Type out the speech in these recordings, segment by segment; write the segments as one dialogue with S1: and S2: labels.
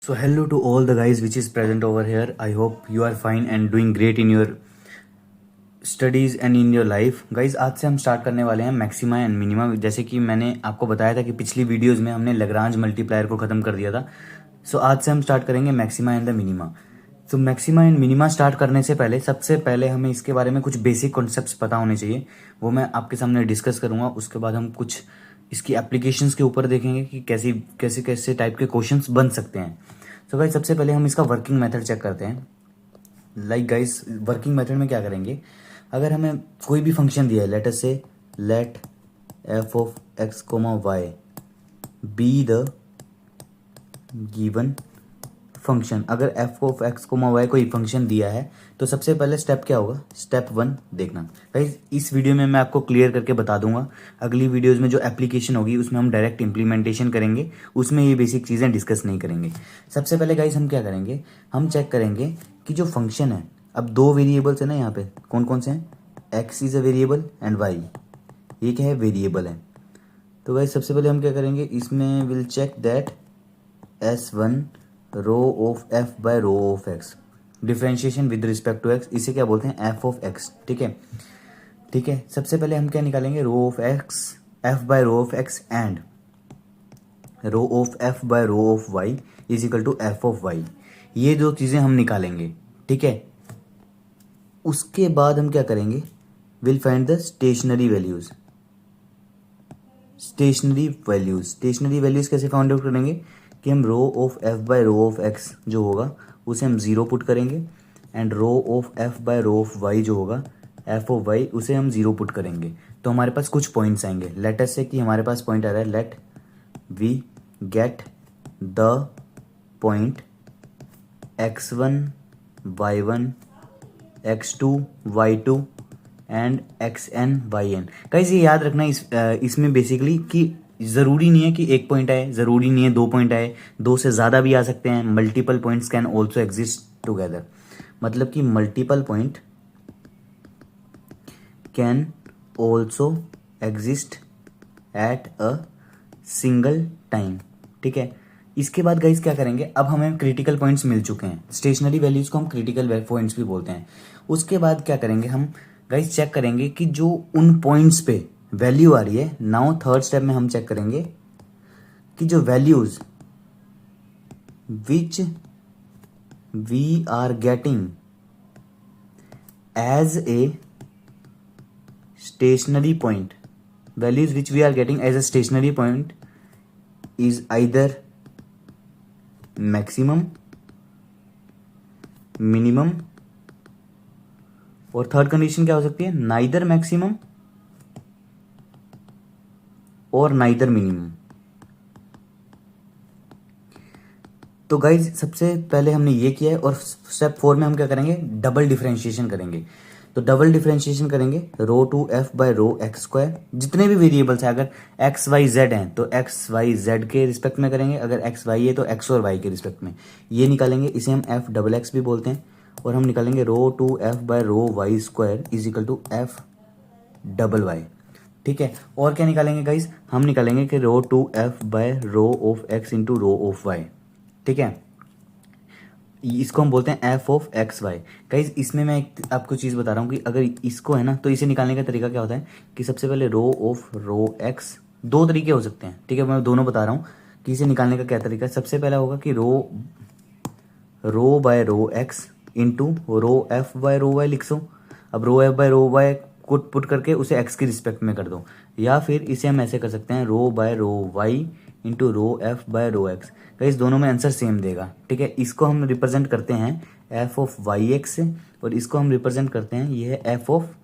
S1: So hello to all the guys which is present over here. I hope you are fine and doing great in your studies and in your life. Guys आज से हम start करने वाले हैं maxima and minima. जैसे कि मैंने आपको बताया था कि पिछली वीडियोस में हमने लैग्रांज मल्टीप्लायर को ख़त्म कर दिया था. सो आज से हम स्टार्ट करेंगे मैक्सिमा एंड द मिनिमा. तो मैक्सिमा एंड मिनिमा स्टार्ट करने से पहले सबसे पहले हमें इसके बारे में कुछ बेसिक कॉन्सेप्ट्स पता होने चाहिए. वो मैं आपके सामने डिस्कस करूँगा. उसके बाद हम कुछ इसकी एप्लीकेशंस के ऊपर देखेंगे कि कैसे कैसे कैसे टाइप के क्वेश्चंस बन सकते हैं. तो गाइज सबसे पहले हम इसका वर्किंग मेथड चेक करते हैं. लाइक गाइज वर्किंग मेथड में क्या करेंगे, अगर हमें कोई भी फंक्शन दिया है, let us say let f of x comma y be the given function. अगर f of x comma y कोई फंक्शन दिया है तो सबसे पहले स्टेप क्या होगा, स्टेप 1 देखना. गाइस इस वीडियो में मैं आपको क्लियर करके बता दूंगा. अगली वीडियोस में जो एप्लीकेशन होगी उसमें हम डायरेक्ट इंप्लीमेंटेशन करेंगे, उसमें ये बेसिक चीज़ें डिस्कस नहीं करेंगे. सबसे पहले गाइस हम क्या करेंगे, हम चेक करेंगे कि जो फंक्शन है, अब दो वेरिएबल्स है ना यहाँ पे, कौन कौन से हैं, x is a variable and y, ये क्या है, वेरिएबल है. तो गाइस सबसे पहले हम क्या करेंगे, इसमें will check that S1 rho of f by rho of x, differentiation with respect to x, इसे क्या बोलते हैं, एफ ऑफ एक्स. ठीक है, ठीक है. सबसे पहले हम क्या निकालेंगे, rho of x f by rho of x and rho of f by rho of y is equal to f of y. ये दो चीज़ें हम निकालेंगे. ठीक है, उसके बाद हम क्या करेंगे, will find the stationary values. Stationary values, stationary values कैसे फाइंड आउट करेंगे कि हम rho of f by rho of x जो होगा उसे हम 0 पुट करेंगे and rho of f by rho of y जो होगा एफ ऑफ वाई उसे हम 0 पुट करेंगे. तो हमारे पास कुछ पॉइंट्स आएंगे. लेट अस से कि हमारे पास पॉइंट आ रहा है, let we get the point x1 y1 x2 y2 and xn yn. Guys ये याद रखना इसमें बेसिकली कि ज़रूरी नहीं है कि एक पॉइंट आए, ज़रूरी नहीं है 2 पॉइंट आए, 2 से ज़्यादा भी आ सकते हैं. Multiple points can also exist together. मतलब कि multiple point can also exist at a single time. ठीक है, इसके बाद गाइस क्या करेंगे, अब हमें क्रिटिकल पॉइंट्स मिल चुके हैं. स्टेशनरी वैल्यूज को हम क्रिटिकल पॉइंट्स भी बोलते हैं. उसके बाद क्या करेंगे, हम गाइस चेक करेंगे कि जो उन पॉइंट्स पे वैल्यू आ रही है. नाउ थर्ड स्टेप में हम चेक करेंगे कि जो values which we are getting as a stationary point, values which we are getting as a stationary point is either maximum, minimum, और थर्ड कंडीशन क्या हो सकती है, नाइदर मैक्सिमम और नाइदर मिनिमम. तो गाइज सबसे पहले हमने ये किया है और स्टेप 4 में हम क्या करेंगे, डबल डिफरेंशिएशन करेंगे. तो डबल डिफरेंशिएशन करेंगे rho two f by rho x square. जितने भी वेरिएबल्स हैं, अगर एक्स वाई जेड हैं तो एक्स वाई जेड के रिस्पेक्ट में करेंगे, अगर एक्स वाई है तो एक्स और वाई के रिस्पेक्ट में. ये निकालेंगे, इसे हम एफ डबल एक्स भी बोलते हैं. और हम निकालेंगे rho two f by rho y square is equal to f double y. ठीक है, और क्या निकालेंगे गाइज, हम निकालेंगे कि rho two f by rho of x into rho of y. ठीक है, इसको हम बोलते हैं f of x y. Guys इसमें मैं एक आपको चीज़ बता रहा हूँ कि अगर इसको है ना, तो इसे निकालने का तरीका क्या होता है कि सबसे पहले रो ऑफ रो एक्स, दो तरीके हो सकते हैं. ठीक है, मैं दोनों बता रहा हूँ कि इसे निकालने का क्या तरीका है. सबसे पहला होगा कि rho by rho x into rho f by rho y लिख सो. अब rho f by rho y को पुट करके उसे एक्स की रिस्पेक्ट में कर दो, या फिर इसे हम ऐसे कर सकते हैं rho by rho y into rho f by rho x. Guys दोनों में आंसर सेम देगा. ठीक है, इसको हम रिप्रेजेंट करते हैं एफ ऑफ वाई एक्स से, और इसको हम रिप्रेजेंट करते हैं, ये है एफ ऑफ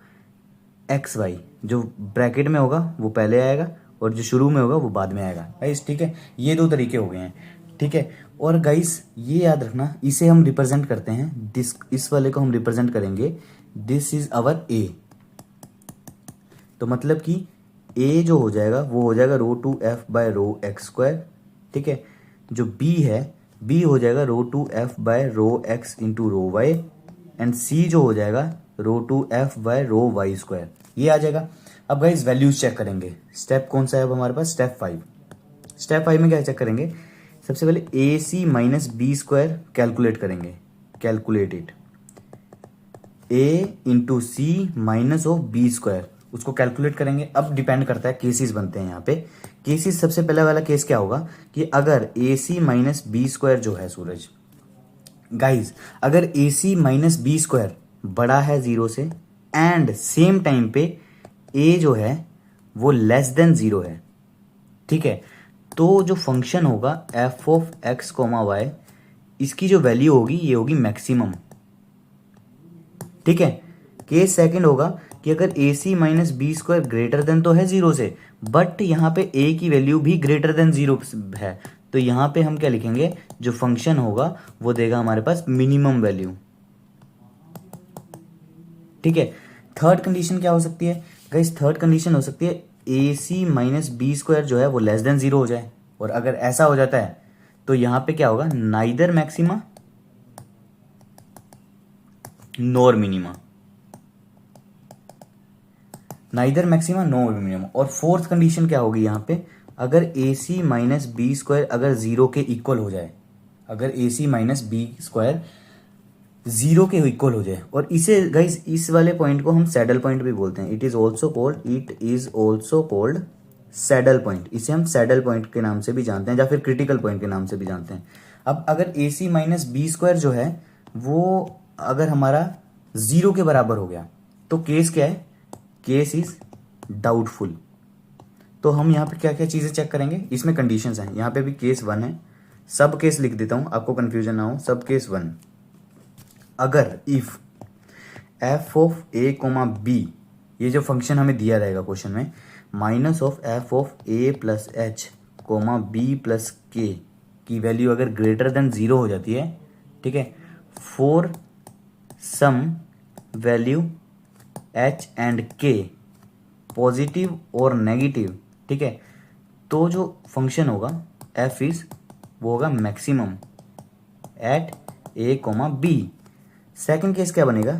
S1: एक्स वाई. जो ब्रैकेट में होगा वो पहले आएगा और जो शुरू में होगा वो बाद में आएगा. गाइस ठीक है, ये दो तरीके हो गए हैं. ठीक है, और गाइस ये याद रखना, इसे हम रिप्रेजेंट करते हैं, इस वाले को हम रिप्रेजेंट करेंगे, दिस इज आवर ए. तो मतलब कि ए जो हो जाएगा वो हो जाएगा rho two f by rho x square. ठीक है, जो बी है, बी हो जाएगा rho two f by rho x into rho y, and c जो हो जाएगा rho two f by rho y square. ये आ जाएगा. अब गाइस वैल्यूज चेक करेंगे. स्टेप कौन सा है अब हमारे पास, स्टेप 5. स्टेप 5 में क्या चेक करेंगे, सबसे पहले a c minus b square calculate करेंगे, calculate it, a into c minus of b square, उसको कैलकुलेट करेंगे। अब डिपेंड करता है, केसेस बनते हैं यहाँ पे। केसेस सबसे पहले वाला केस क्या होगा कि अगर a c minus b square जो है सूरज, गाइज अगर a c minus b square बड़ा है जीरो से एंड सेम टाइम पे ए जो है वो लेस देन जीरो है, ठीक है, तो जो फंक्शन होगा f of x comma y, इसकी जो वैल्यू होगी ये होगी मैक्सिमम, ठीक है। केस सेकंड होगा कि अगर a c minus b square greater than तो है जीरो से, बट यहाँ पे ए की वैल्यू भी ग्रेटर देन जीरो है, तो यहाँ पे हम क्या लिखेंगे, जो फंक्शन होगा वो देगा हमारे पास मिनिमम वैल्यू, ठीक है। थर्ड कंडीशन क्या हो सकती है गाइस, थर्ड कंडीशन हो सकती है ए सी माइनस बी स्क्वायर जो है वो लेस देन जीरो हो जाए, और अगर ऐसा हो जाता है तो यहाँ पे क्या होगा, नाइदर मैक्सिमा नोर मिनिमा, नाइदर मैक्सिमा नोर मिनिमा। और फोर्थ कंडीशन क्या होगी यहाँ पे, अगर a c minus b square अगर जीरो के इक्वल हो जाए, अगर a c minus b square zero के इक्वल हो जाए, और इसे गाइस इस वाले पॉइंट को हम सैडल पॉइंट भी बोलते हैं, it is also called saddle point, इसे हम सैडल पॉइंट के नाम से भी जानते हैं या फिर क्रिटिकल पॉइंट के नाम से भी जानते हैं। अब अगर a c minus b square जो है वो अगर हमारा जीरो के बराबर हो गया तो केस क्या है, केस इज डाउटफुल। तो हम यहाँ पे क्या क्या चीजें चेक करेंगे, इसमें कंडीशंस हैं, यहाँ पे भी केस वन है, सब केस लिख देता हूं आपको कंफ्यूजन ना हो, सब केस वन, अगर if f of a comma b, ये जो फंक्शन हमें दिया रहेगा क्वेश्चन में, minus of f of a plus h comma b plus k की वैल्यू अगर ग्रेटर देन जीरो हो जाती है, ठीक है, for some value h and k positive और नेगेटिव, ठीक है, तो जो फंक्शन होगा एफ इज वो होगा maximum eight a comma B. Second case क्या बनेगा,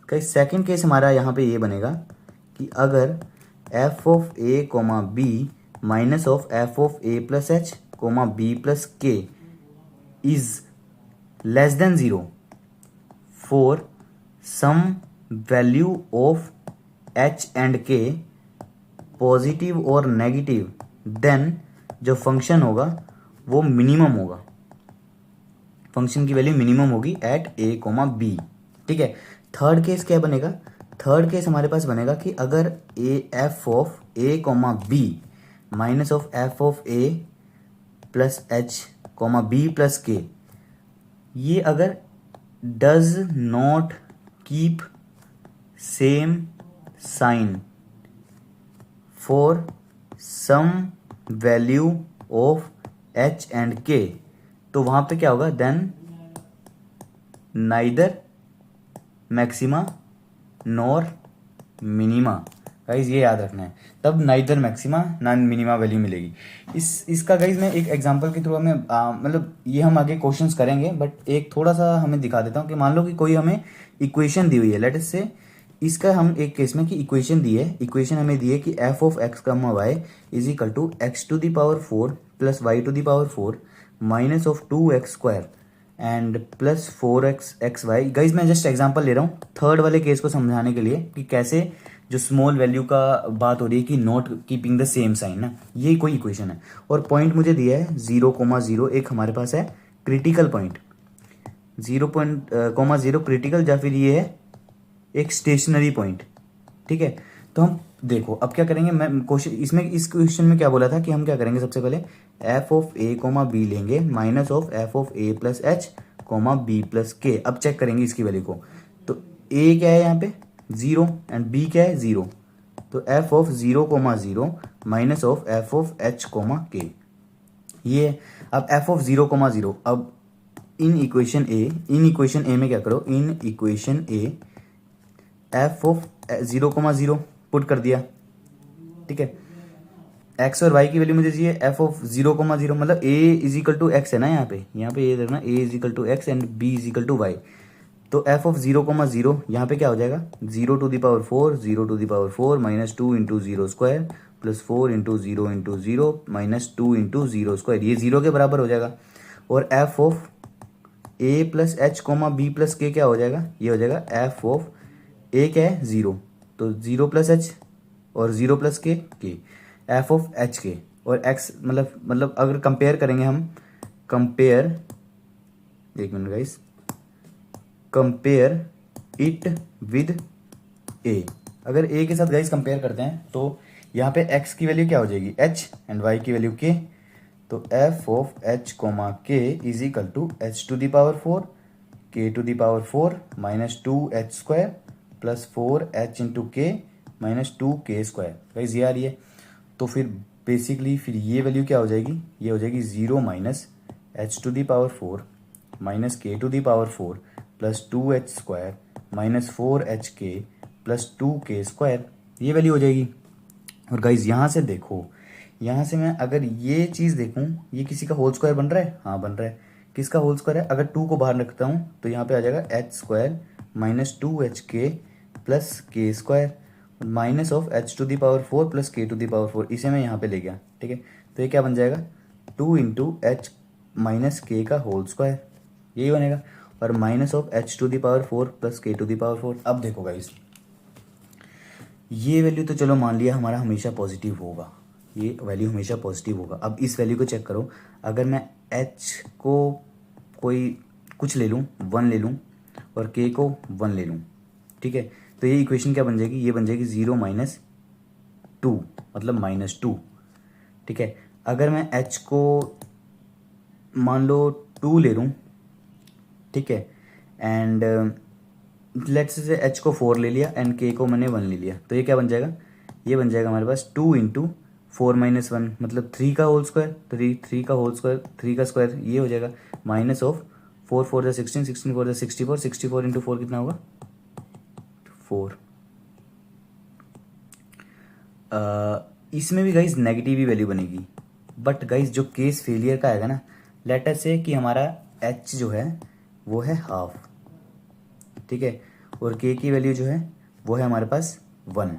S1: कहीं सेकेंड केस हमारा यहाँ पे ये बनेगा कि अगर f of a comma b minus of f of a plus h comma b plus k is less than zero for some value of h and k positive और नेगेटिव, देन जो function होगा वो minimum होगा, function की value minimum होगी at a comma b, ठीक है। Third case क्या बनेगा, थर्ड केस हमारे पास बनेगा कि अगर a f of a comma b minus of f of a plus h comma b plus k, ये अगर does not keep same sign for some value of h and k, तो वहां पे क्या होगा, then neither maxima nor minima. Guys ये याद रखना है, तब नाइदर मैक्सिमा ना मिनिमा वैल्यू मिलेगी। इसका गाइज मैं एक एग्जांपल के थ्रू हमें मतलब ये हम आगे क्वेश्चंस करेंगे, बट एक थोड़ा सा हमें दिखा देता हूँ कि मान लो कि कोई हमें इक्वेशन दी हुई है, लेट अस से इसका हम एक केस में कि इक्वेशन दी है, इक्वेशन हमें दी है कि f of x comma y is equal to x to the power 4 plus y to the power 4 minus of 2x square and plus 4x x y. Guys मैं जस्ट एग्जांपल ले रहा हूँ third वाले case को समझाने के लिए कि कैसे जो स्मॉल वैल्यू का बात हो रही है कि not keeping the same sign ना, ये कोई इक्वेशन है, और पॉइंट मुझे दिया है 0,0, एक हमारे पास है क्रिटिकल पॉइंट 0,0 क्रिटिकल, या फिर ये है एक स्टेशनरी पॉइंट, ठीक है। तो हम देखो अब क्या करेंगे, मैं क्वेश्चन इसमें इस क्वेश्चन में क्या बोला था कि हम क्या करेंगे, सबसे पहले f of a comma b लेंगे minus of f of a plus h comma b plus k. अब चेक करेंगे इसकी वैल्यू को, तो ए क्या है यहाँ पे 0 एंड बी क्या है 0, तो f of 0,0 minus of f of H coma के, ये अब एफ ऑफ 0,0। अब इन इक्वेशन ए में क्या करो, in equation A f of 0,0 put कर दिया, ठीक है। एक्स और वाई की वैल्यू मुझे चाहिए एफ ऑफ 0,0, मतलब a is equal to x है ना, यहाँ पे ये देखना a is equal to x and b is equal to y, तो एफ ऑफ 0,0 यहाँ पे क्या हो जाएगा 0 to the power 4 0 to the power 4 minus 2 into 0 square plus 4 minus 2 ये 0 के बराबर हो जाएगा। और f of a plus h comma b plus के क्या हो जाएगा, ये हो जाएगा एफ ऑफ ए क्या है 0, तो 0 प्लस एच और 0 प्लस के एफ ऑफ एच के। और एक्स मतलब अगर कंपेयर करेंगे हम, कंपेयर, एक minute guys, compare it with a, अगर ए के साथ गाइस कंपेयर करते हैं तो यहाँ पे x की वैल्यू क्या हो जाएगी h एंड y की वैल्यू k, तो f of h comma k is equal to h to the power 4 k to the power 4 minus 2h square plus 4h into k minus 2k square. Guys ये आ रही है, तो फिर basically फिर ये वैल्यू क्या हो जाएगी, ये हो जाएगी 0 minus h to the power 4 minus k to the power 4 plus 2h square minus 4hk plus 2k square, ये वैल्यू हो जाएगी। और गाइज यहाँ से देखो, यहाँ से मैं अगर ये चीज़ देखूँ, ये किसी का होल स्क्वायर बन रहा है, हाँ बन रहा है। किसका होल स्क्वायर है, अगर 2 को बाहर रखता हूँ तो यहाँ पे आ जाएगा h square minus 2hk plus k square minus of h to the power 4 plus k to the power 4, इसे मैं यहाँ पे ले गया, ठीक है। तो ये क्या बन जाएगा 2 इंटू एच माइनस के का होल स्क्वायर, यही बनेगा, और minus of h to the power 4 plus k to the power 4। अब देखो गाइज, ये वैल्यू तो चलो मान लिया हमारा हमेशा पॉजिटिव होगा, ये वैल्यू हमेशा पॉजिटिव होगा। अब इस वैल्यू को चेक करो, अगर मैं h को कोई कुछ ले लूँ 1 ले लूँ और k को 1 ले लूँ, ठीक है, तो ये इक्वेशन क्या बन जाएगी, ये बन जाएगी 0 माइनस 2 मतलब माइनस 2, ठीक है। अगर मैं h को मान लो 2 ले लूँ, ठीक है, एंड लेट्स से h को 4 ले लिया एंड k को मैंने 1 ले लिया, तो ये क्या बन जाएगा, ये बन जाएगा हमारे पास 2 इंटू 4 माइनस 1 मतलब 3 का होल स्क्वायर, 3 का होल स्क्वायर, 3 का स्क्वायर, ये हो जाएगा माइनस ऑफ 4 4 जा 16, 16 4 जा 64, 64 इंटू 4 कितना होगा 4। इसमें भी गाइज नेगेटिव ही वैल्यू बनेगी, बट गाइज जो केस फेलियर का आएगा ना, लेटर से कि हमारा h जो है वो है हाफ, ठीक है, और k की वैल्यू जो है वो है हमारे पास 1,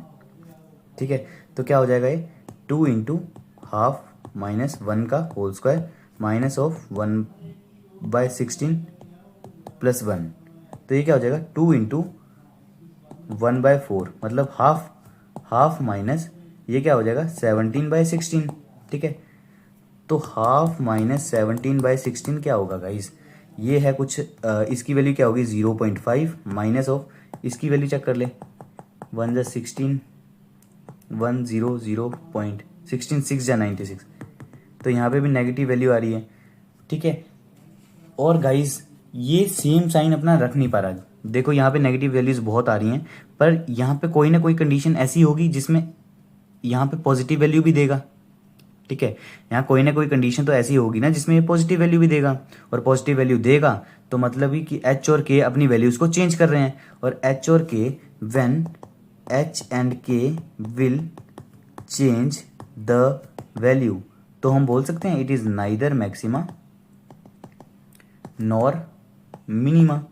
S1: ठीक है। तो क्या हो जाएगा ये 2 इंटू हाफ माइनस 1 का whole square minus of 1/16 plus 1, तो ये क्या हो जाएगा 2 इंटू 1/4 मतलब हाफ माइनस ये क्या हो जाएगा 17/16, ठीक है। तो हाफ माइनस 17/16 क्या होगा गाइस, ये है कुछ इसकी वैल्यू क्या होगी 0.5 माइनस ऑफ इसकी वैल्यू चेक कर ले 1 जा 16 100.16 6 जा 96, तो यहाँ पे भी नेगेटिव वैल्यू आ रही है, ठीक है। और गाइस ये सेम साइन अपना रख नहीं पा रहा, देखो यहाँ पे नेगेटिव वैल्यूज बहुत आ रही हैं, पर यहाँ पे कोई ना कोई कंडीशन ऐसी होगी जिसमें यहाँ पे पॉजिटिव वैल्यू भी देगा, ठीक है। यहाँ कोई ना कोई कंडीशन तो ऐसी होगी ना जिसमें ये पॉजिटिव वैल्यू भी देगा, और पॉजिटिव वैल्यू देगा तो मतलब ही कि h और k अपनी वैल्यूज को चेंज कर रहे हैं, और h और k when h and k will change the value, तो हम बोल सकते हैं it is neither maxima nor minima.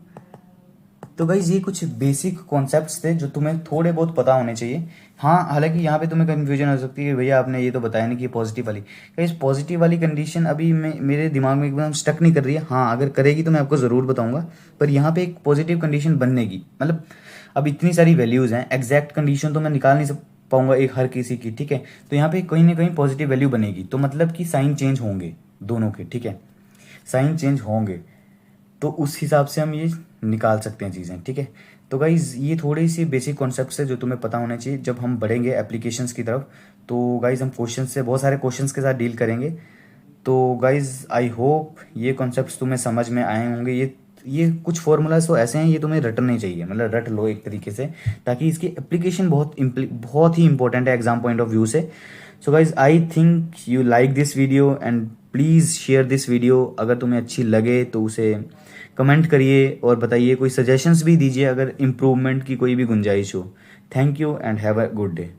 S1: तो गाइज ये कुछ बेसिक कॉन्सेप्ट्स थे जो तुम्हें थोड़े बहुत पता होने चाहिए। हाँ, हालांकि यहाँ पे तुम्हें कन्फ्यूजन हो सकती है कि भैया आपने ये तो बताया नहीं कि पॉजिटिव वाली, गाइज पॉजिटिव वाली कंडीशन अभी मेरे दिमाग में एकदम स्टक नहीं कर रही है। हाँ, अगर करेगी तो मैं आपको ज़रूर बताऊंगा, पर यहाँ पे एक पॉजिटिव कंडीशन बननेगी, मतलब अब इतनी सारी वैल्यूज़ हैं, एग्जैक्ट कंडीशन तो मैं निकाल नहीं पाऊंगा एक हर किसी की, ठीक है। तो यहाँ पे कहीं ना कहीं पॉजिटिव वैल्यू बनेगी, तो मतलब कि साइन चेंज होंगे दोनों के, ठीक है, साइन चेंज होंगे, तो उस हिसाब से हम ये निकाल सकते हैं चीज़ें, ठीक है। तो गाइज़ ये थोड़ी सी बेसिक कॉन्सेप्ट्स है जो तुम्हें पता होना चाहिए। जब हम बढ़ेंगे एप्लीकेशंस की तरफ तो गाइज़ हम क्वेश्चन से बहुत सारे क्वेश्चंस के साथ डील करेंगे। तो गाइज़ आई होप ये कॉन्सेप्ट्स तुम्हें समझ में आए होंगे। ये कुछ फॉर्मूलाज तो ऐसे हैं, ये तुम्हें रटने चाहिए, मतलब रट लो एक तरीके से, ताकि इसकी एप्लीकेशन बहुत ही इंपॉर्टेंट है एग्जाम पॉइंट ऑफ व्यू से। So guys I think you like this video and please share this video. अगर तुम्हें अच्छी लगे तो उसे कमेंट करिए और बताइए, कोई सजेशंस भी दीजिए अगर इम्प्रूवमेंट की कोई भी गुंजाइश हो। Thank you and have a good day.